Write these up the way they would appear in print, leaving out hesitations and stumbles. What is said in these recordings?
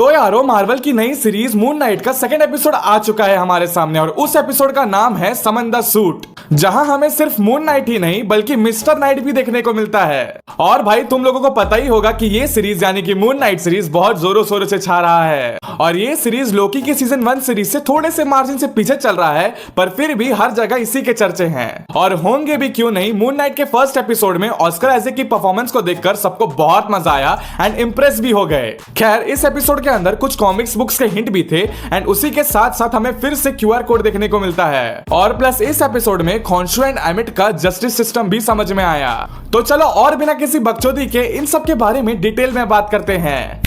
तो यारो मार्वल की नई सीरीज मून नाइट का सेकंड एपिसोड आ चुका है हमारे सामने और उस एपिसोड का नाम है समन द सूट, जहां हमें सिर्फ मून नाइट ही नहीं बल्कि मिस्टर नाइट भी देखने को मिलता है। और भाई तुम लोगों को पता ही होगा कि ये सीरीज यानी कि मून नाइट सीरीज बहुत जोरों शोरों से छा रहा है और ये सीरीज लोकी की सीजन 1 सीरीज से थोड़े से मार्जिन से पीछे चल रहा है, पर फिर भी हर जगह इसी के चर्चे हैं और होंगे भी क्यों नहीं। मून नाइट के फर्स्ट एपिसोड में ऑस्कर आइजैक की परफॉर्मेंस को देखकर सबको बहुत मजा आया एंड इंप्रेस भी हो गए। खैर इस एपिसोड के अंदर कुछ कॉमिक्स बुक्स के हिंट भी थे एंड उसी के साथ साथ हमें फिर से क्यूआर कोड देखने को मिलता है और प्लस इस एपिसोड में खॉन्शु एंड एमिट का जस्टिस सिस्टम भी समझ में आया। तो चलो और बिना किसी बकचोदी के इन सब के बारे में डिटेल में बात करते हैं।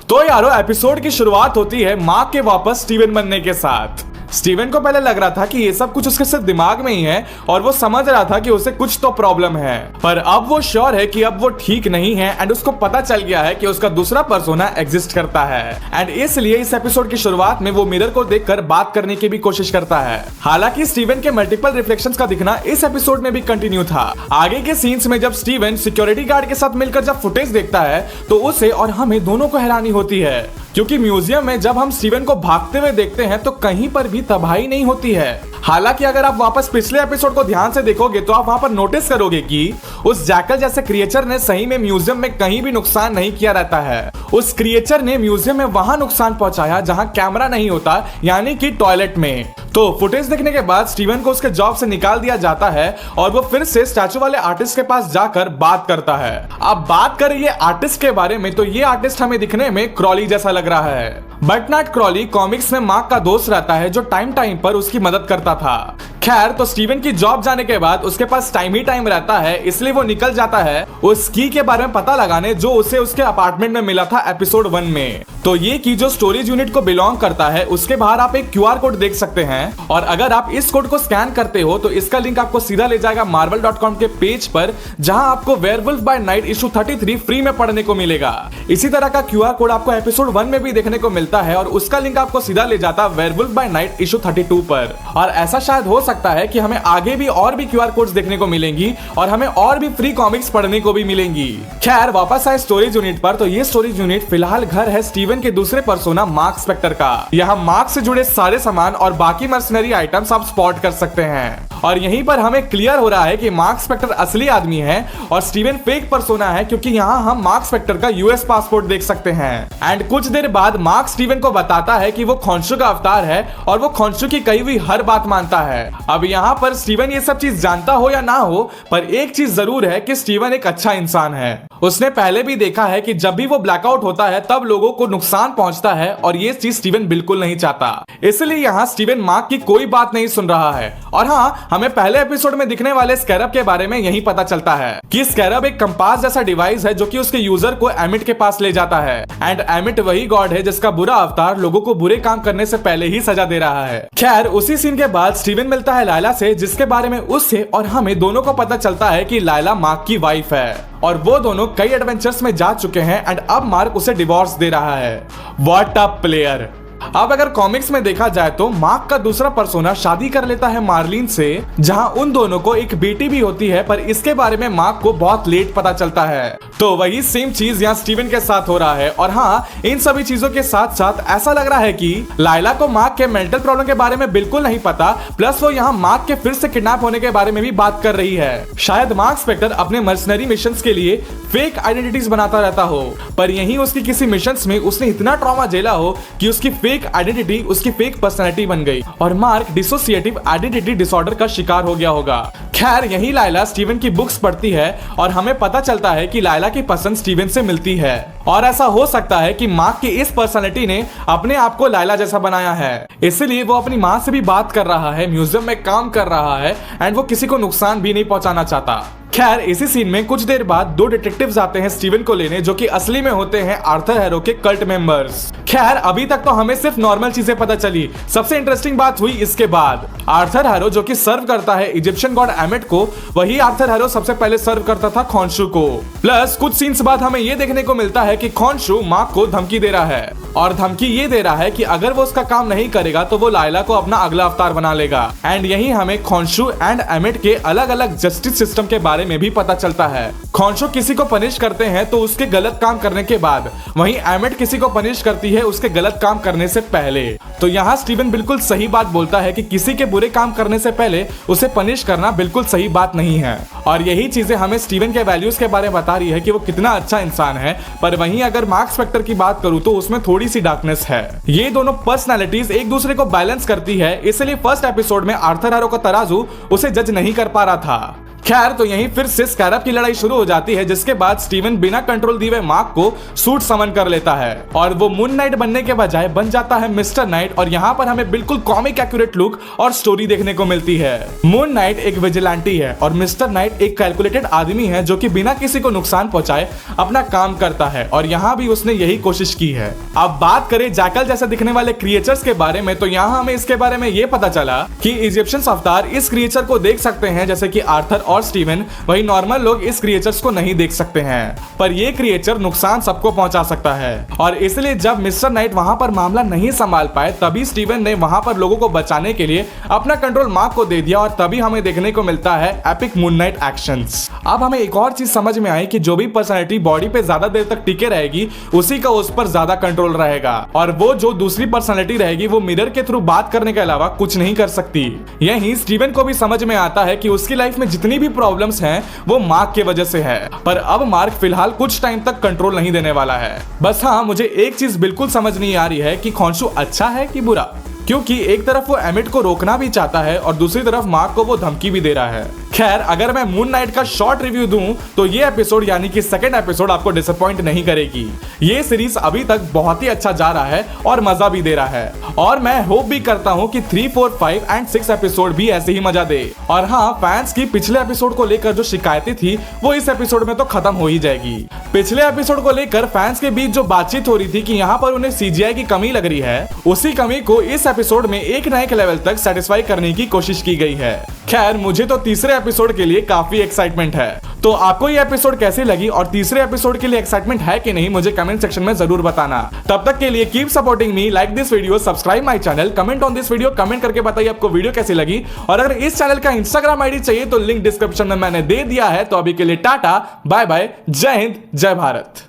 तो यारो एपिसोड की शुरुआत होती है मार्क के वापस स्टीवन बनने के साथ। स्टीवन को पहले लग रहा था कि ये सब कुछ उसके सिर्फ दिमाग में ही है और वो समझ रहा था कि उसे कुछ तो प्रॉब्लम है, पर अब वो श्योर है कि अब वो ठीक नहीं है एंड उसको पता चल गया है कि उसका दूसरा पर्सोना एग्जिस्ट करता है एंड इसलिए इस एपिसोड की शुरुआत में वो मिरर को देखकर बात करने की भी कोशिश करता है। हालांकि स्टीवन के मल्टीपल रिफ्लेक्शंस का दिखना इस एपिसोड में भी कंटिन्यू था। आगे के सीन्स में जब स्टीवन सिक्योरिटी गार्ड के साथ मिलकर जब फुटेज देखता है तो उसे और हमें दोनों को हैरानी होती है, क्योंकि म्यूजियम में जब हम स्टीवन को भागते हुए देखते हैं तो कहीं पर भी तबाही नहीं होती है। हालांकि अगर आप वापस पिछले एपिसोड को ध्यान से देखोगे तो आप वहां पर नोटिस करोगे कि उस जैकल जैसे क्रिएचर ने सही में म्यूजियम में कहीं भी नुकसान नहीं किया रहता है। उस क्रिएचर ने म्यूजियम में वहां नुकसान पहुंचाया जहां कैमरा नहीं होता, यानी कि टॉयलेट में। तो फुटेज देखने के बाद स्टीवन को उसके जॉब से निकाल दिया जाता है और वो फिर से स्टैचू वाले आर्टिस्ट के पास जाकर बात करता है। अब बात करें ये आर्टिस्ट के बारे में तो ये आर्टिस्ट हमें दिखने में क्रॉली जैसा लग रहा है, बट नॉट क्रॉली कॉमिक्स में मार्क का दोस्त रहता है जो टाइम टाइम पर उसकी मदद करता था। खैर तो स्टीवन की जॉब जाने के बाद उसके पास टाइम ही टाइम रहता है, इसलिए वो निकल जाता है उस की के बारे में पता लगाने जो उसे उसके अपार्टमेंट में मिला था एपिसोड 1 में। तो ये की जो स्टोरेज यूनिट को बिलोंग करता है उसके बाहर आप एक क्यूआर कोड देख सकते हैं और अगर आप इस कोड को स्कैन करते हो तो इसका लिंक आपको सीधा ले जाएगा marvel.com के पेज पर, जहां आपको werewolf by night issue 33 free में पढ़ने को मिलेगा। इसी तरह का क्यूआर कोड आपको एपिसोड 1 में भी देखने को मिलता है और उसका लिंक आपको सीधा ले जाता है वेयरवुल्फ बाय नाइट इशू 32 पर। और ऐसा शायद हो सकता है कि हमें आगे भी और भी क्यूआर कोड्स देखने को मिलेंगी और हमें और भी फ्री कॉमिक्स पढ़ने को भी मिलेंगी। खैर वापस आए स्टोरेज यूनिट पर, तो ये स्टोरेज यूनिट फिलहाल घर है स्टीवन के दूसरे पर्सोना मार्क स्पेक्टर का। यहाँ मार्क से जुड़े सारे सामान और बाकी मर्सनरी आइटम्स आप स्पॉट कर सकते हैं और यहीं पर हमें क्लियर हो रहा है कि मार्क स्पेक्टर असली आदमी है और स्टीवन फेक पर्सोना है, क्योंकि यहाँ हम मार्क स्पेक्टर का यूएस पासपोर्ट देख सकते हैं। एंड कुछ देर बाद मार्क स्टीवन को बताता है कि वो खॉन्शु का अवतार है और वो खॉन्शु की कही हुई हर बात मानता है। अब यहाँ पर स्टीवन ये सब चीज जानता हो या ना हो, पर एक चीज जरूर है कि स्टीवन एक अच्छा इंसान है। उसने पहले भी देखा है कि जब भी वो ब्लैकआउट होता है तब लोगों को नुकसान पहुंचता है और ये चीज स्टीवन बिल्कुल नहीं चाहता, इसलिए यहाँ स्टीवन मार्क की कोई बात नहीं सुन रहा है। और हाँ, हमें पहले एपिसोड में दिखने वाले स्कैरब के बारे में यही पता चलता है कि स्कैरब एक कंपास जैसा डिवाइस है जो कि उसके यूजर को एमिट के पास ले जाता है एंड एमिट वही गॉड है जिसका बुरा अवतार लोगों को बुरे काम करने से पहले ही सजा दे रहा है। खैर उसी सीन के बाद स्टीवन मिलता है लायला से, जिसके बारे में उससे और हमें दोनों को पता चलता है कि लायला मार्क की वाइफ है और वो दोनों कई एडवेंचर्स में जा चुके हैं एंड अब मार्क उसे डिवोर्स दे रहा है। What a player. अब अगर कॉमिक्स में देखा जाए तो मार्क का दूसरा पर्सोना शादी कर लेता है मार्लिन से, जहां उन दोनों को एक बेटी भी होती है, पर इसके बारे में मार्क को बहुत लेट पता चलता है। तो वही सेम चीज यहाँ स्टीवन के साथ हो रहा है। और हाँ, इन सभी चीजों के साथ साथ ऐसा लग रहा है कि लायला को मार्क के मेंटल प्रॉब्लम के बारे में बिल्कुल नहीं पता, प्लस वो यहाँ मार्क के फिर से किडनैप होने के बारे में भी बात कर रही है। शायद मार्क स्पेक्टर अपने मर्सनरी मिशंस के लिए फेक आइडेंटिटीज बनाता रहता हो, पर यहीं उसकी किसी मिशंस में उसने इतना ट्रॉमा झेला हो कि उसकी फेक आइडेंटिटी उसकी फेक पर्सनैलिटी बन गई और मार्क डिसोसिएटिव आइडेंटिटी डिसऑर्डर का शिकार हो गया होगा। खैर यही लायला स्टीवन की बुक्स पढ़ती है और हमें पता चलता है कि लायला की पसंद स्टीवन से मिलती है और ऐसा हो सकता है कि मार्क की इस पर्सनैलिटी ने अपने आप को लायला जैसा बनाया है, इसलिए वो अपनी माँ से भी बात कर रहा है, म्यूजियम में काम कर रहा है एंड वो किसी को नुकसान भी नहीं पहुंचाना चाहता। खैर इसी सीन में कुछ देर बाद दो डिटेक्टिव्स आते हैं स्टीवन को लेने, जो कि असली में होते हैं आर्थर हैरो के कल्ट मेंबर्स। खैर अभी तक तो हमें सिर्फ नॉर्मल चीजें पता चली, सबसे इंटरेस्टिंग बात हुई इसके बाद। आर्थर हैरो जो कि सर्व करता है इजिप्शियन गॉड एमेट को, वही आर्थर हैरो सबसे पहले सर्व करता था खॉन्शु को। प्लस कुछ सीन्स बाद हमें ये देखने को मिलता है कि खॉन्शु मार्क को धमकी दे रहा है, और धमकी ये दे रहा है कि अगर वो उसका काम नहीं करेगा तो वो लायला को अपना अगला अवतार बना लेगा। एंड यही हमें खॉन्शु एंड एमेट के अलग अलग जस्टिस सिस्टम के बारे में भी पता चलता है। खॉन्शु किसी को पनिश करते हैं तो उसके गलत काम करने के बाद, वहीं एमेट किसी को पनिश करती है उसके गलत काम करने से पहले। तो यहाँ स्टीवन बिल्कुल सही बात बोलता है कि किसी के बुरे काम करने से पहले उसे पनिश करना बिल्कुल सही बात नहीं है। और यही चीजें हमें स्टीवन के वैल्यूज के बारे में बता रही है कि वो कितना अच्छा इंसान है। पर वहीं अगर मार्क स्पेक्टर की बात करूं तो उसमें थोड़ी सी डार्कनेस है। ये दोनों पर्सनालिटीज एक दूसरे को बैलेंस करती है, इसलिए फर्स्ट एपिसोड में आर्थर हैरो का तराजू उसे जज नहीं कर पा रहा था। खैर, तो यहीं फिर से स्कैरब की लड़ाई शुरू हो जाती है, जिसके बाद स्टीवन बिना कंट्रोल दिए मार्क को सूट समन कर लेता है और वो मून नाइट बनने के बजाय बन जाता है मिस्टर नाइट। और यहाँ पर हमें बिल्कुल कॉमिक एक्यूरेट लुक और स्टोरी देखने को मिलती है। मून नाइट एक विजिलेंटी है और मिस्टर नाइट एक कैलकुलेटेड आदमी है जो कि बिना किसी को नुकसान पहुंचाए अपना काम करता है, और यहाँ भी उसने यही कोशिश की है। अब बात करें जैकल जैसे दिखने वाले क्रिएचर्स के बारे में, तो यहाँ हमें इसके बारे में ये पता चला कि इजिप्शियंस अवतार इस क्रिएचर को देख सकते हैं जैसे कि आर्थर और स्टीवन, वही नॉर्मल लोग इस क्रिएचर्स को नहीं देख सकते हैं। पर ये क्रिएचर नुकसान सबको पहुंचा सकता है, और इसलिए जब मिस्टर नाइट वहां पर मामला नहीं संभाल पाए तभी स्टीवन ने वहां पर लोगों को बचाने के लिए अपना कंट्रोल मार्क को दे दिया, और तभी हमें देखने को मिलता है एपिक मून नाइट एक्शंस। अब हमें एक और चीज समझ में आई कि जो भी पर्सनैलिटी बॉडी पे ज्यादा देर तक टिके रहेगी उसी का उस पर ज्यादा कंट्रोल रहेगा, और वो जो दूसरी पर्सनैलिटी रहेगी वो मिरर के थ्रू बात करने के अलावा कुछ नहीं कर सकती। यही स्टीवन को भी समझ में आता है कि उसकी लाइफ में जितनी भी प्रॉब्लम्स हैं वो मार्क के वजह से है, पर अब मार्क फिलहाल कुछ टाइम तक कंट्रोल नहीं देने वाला है। बस हाँ, मुझे एक चीज बिल्कुल समझ नहीं आ रही है कि खॉन्शु अच्छा है कि बुरा, क्योंकि एक तरफ वो एमिट को रोकना भी चाहता है और दूसरी तरफ मार्क को वो धमकी भी दे रहा है। खैर, अगर मैं मून नाइट का शॉर्ट रिव्यू दूं तो ये एपिसोड यानी कि सेकंड एपिसोड आपको डिसअपॉइंट नहीं करेगी। ये सीरीज अभी तक बहुत ही अच्छा जा रहा है और मजा भी दे रहा है, और मैं होप भी करता हूं कि 3, 4, 5 एंड 6 एपिसोड भी ऐसे ही मजा दे। और हाँ, फैंस की पिछले एपिसोड को लेकर जो शिकायतें थी वो इस एपिसोड में तो खत्म हो ही जाएगी। पिछले एपिसोड को लेकर फैंस के बीच जो बातचीत हो रही थी कि यहाँ पर उन्हें CGI की कमी लग रही है, उसी कमी को इस एपिसोड में एक ना एक लेवल तक सेटिस्फाई करने की कोशिश की गई है। खैर, मुझे तो तीसरे एपिसोड के लिए काफी एक्साइटमेंट है। तो आपको ये एपिसोड कैसी लगी और तीसरे एपिसोड के लिए एक्साइटमेंट है कि नहीं, मुझे कमेंट सेक्शन में जरूर बताना। तब तक के लिए keep supporting me, like this video, subscribe my channel, comment on this video, comment करके बताइए आपको वीडियो कैसी लगी। और अगर इस चैनल का इंस्टाग्राम आईडी चाहिए तो लिंक डिस्क्रिप्शन में मैंने दे दिया है। तो अभी के लिए टाटा, बाय बाय, जय हिंद, जय भारत।